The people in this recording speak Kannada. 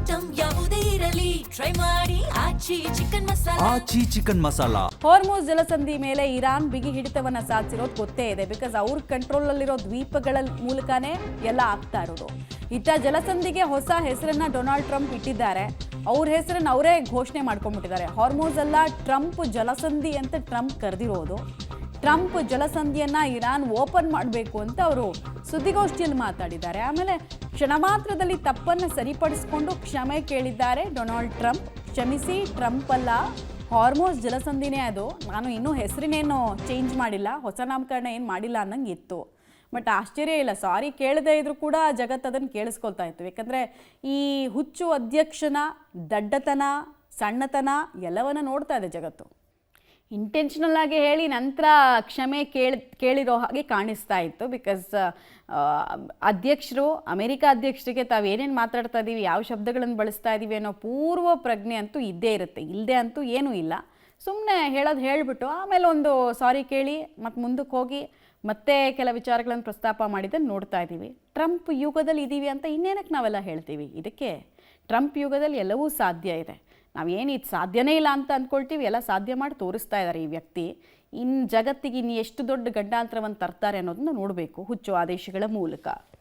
ಐಟಂ ಯಾವುದೇ ಇರಲಿ ಟ್ರೈ ಮಾಡಿ ಆಚಿ ಚಿಕನ್ ಮಸಾಲಾ. ಹಾರ್ಮೋಸ್ ಜಲಸಂಧಿ ಮೇಲೆ ಇರಾನ್ ಬಿಗಿ ಹಿಡಿತವನ್ನ ಸಾಧಿಸಿರೋದು ಗೊತ್ತೇ ಇದೆ. ಬಿಕಾಸ್ ಅವ್ರ ಕಂಟ್ರೋಲ್ ಅಲ್ಲಿರೋ ದ್ವೀಪಗಳ ಮೂಲಕನೇ ಎಲ್ಲ ಆಗ್ತಾ ಇರೋದು. ಇತ್ತ ಜಲಸಂಧಿಗೆ ಹೊಸ ಹೆಸರನ್ನ ಡೊನಾಲ್ಡ್ ಟ್ರಂಪ್ ಇಟ್ಟಿದ್ದಾರೆ. ಅವ್ರ ಹೆಸರನ್ನ ಅವರೇ ಘೋಷಣೆ ಮಾಡ್ಕೊಂಡ್ಬಿಟ್ಟಿದ್ದಾರೆ. ಹಾರ್ಮೋಸ್ ಅಲ್ಲ, ಟ್ರಂಪ್ ಜಲಸಂಧಿ ಅಂತ ಟ್ರಂಪ್ ಕರೆದಿರೋದು. ಟ್ರಂಪ್ ಜಲಸಂಧಿಯನ್ನ ಇರಾನ್ ಓಪನ್ ಮಾಡಬೇಕು ಅಂತ ಅವರು ಸುದ್ದಿಗೋಷ್ಠಿಯಲ್ಲಿ ಮಾತಾಡಿದ್ದಾರೆ. ಆಮೇಲೆ ಕ್ಷಣ ಮಾತ್ರದಲ್ಲಿ ತಪ್ಪನ್ನು ಸರಿಪಡಿಸಿಕೊಂಡು ಕ್ಷಮೆ ಕೇಳಿದ್ದಾರೆ ಡೊನಾಲ್ಡ್ ಟ್ರಂಪ್. ಕ್ಷಮಿಸಿ, ಟ್ರಂಪ್ ಅಲ್ಲ, ಹಾರ್ಮೋಸ್ ಜಲಸಂಧಿನೇ ಅದು. ನಾನು ಇನ್ನೂ ಹೆಸರಿನೇನು ಚೇಂಜ್ ಮಾಡಿಲ್ಲ, ಹೊಸ ನಾಮಕರಣ ಏನು ಮಾಡಿಲ್ಲ ಅನ್ನಂಗೆ ಇತ್ತು. ಬಟ್ ಆಶ್ಚರ್ಯ ಇಲ್ಲ, ಸಾರಿ ಕೇಳದೇ ಇದ್ರೂ ಕೂಡ ಜಗತ್ತು ಅದನ್ನು ಕೇಳಿಸ್ಕೊಳ್ತಾ ಇತ್ತು. ಯಾಕಂದರೆ ಈ ಹುಚ್ಚು ಅಧ್ಯಕ್ಷನ ದಡ್ಡತನ, ಸಣ್ಣತನ ಎಲ್ಲವನ್ನ ನೋಡ್ತಾ ಇದೆ ಜಗತ್ತು. ಇಂಟೆನ್ಷನಲ್ ಆಗಿ ಹೇಳಿ ನಂತರ ಕ್ಷಮೆ ಕೇಳಿರೋ ಹಾಗೆ ಕಾಣಿಸ್ತಾ ಇತ್ತು. ಬಿಕಾಸ್ ಅಧ್ಯಕ್ಷರು, ಅಮೆರಿಕ ಅಧ್ಯಕ್ಷರಿಗೆ ತಾವೇನೇನು ಮಾತಾಡ್ತಾ ಇದ್ದೀವಿ, ಯಾವ ಶಬ್ದಗಳನ್ನು ಬಳಸ್ತಾ ಇದ್ದೀವಿ ಅನ್ನೋ ಪೂರ್ವ ಪ್ರಜ್ಞೆ ಅಂತೂ ಇದ್ದೇ ಇರುತ್ತೆ. ಇಲ್ಲದೆ ಅಂತೂ ಏನೂ ಇಲ್ಲ. ಸುಮ್ಮನೆ ಹೇಳೋದು ಹೇಳಿಬಿಟ್ಟು ಆಮೇಲೆ ಒಂದು ಸಾರಿ ಕೇಳಿ ಮತ್ತು ಮುಂದಕ್ಕೆ ಹೋಗಿ ಮತ್ತೆ ಕೆಲ ವಿಚಾರಗಳನ್ನು ಪ್ರಸ್ತಾಪ ಮಾಡಿದ್ದನ್ನು ನೋಡ್ತಾ ಇದ್ದೀವಿ. ಟ್ರಂಪ್ ಯುಗದಲ್ಲಿ ಇದ್ದೀವಿ ಅಂತ ಇನ್ನೇನಕ್ಕೆ ನಾವೆಲ್ಲ ಹೇಳ್ತೀವಿ? ಇದಕ್ಕೆ ಟ್ರಂಪ್ ಯುಗದಲ್ಲಿ ಎಲ್ಲವೂ ಸಾಧ್ಯ ಇದೆ. ನಾವೇನು ಇದು ಸಾಧ್ಯನೇ ಇಲ್ಲ ಅಂತ ಅಂದ್ಕೊಳ್ತೀವಿ, ಎಲ್ಲ ಸಾಧ್ಯ ಮಾಡಿ ತೋರಿಸ್ತಾ ಇದ್ದಾರೆ ಈ ವ್ಯಕ್ತಿ. ಇನ್ನು ಜಗತ್ತಿಗೆ ಇನ್ನು ಎಷ್ಟು ದೊಡ್ಡ ಗಂಡಾಂತರವನ್ನು ತರ್ತಾರೆ ಅನ್ನೋದನ್ನ ನೋಡಬೇಕು ಹುಚ್ಚು ಆದೇಶಗಳ ಮೂಲಕ.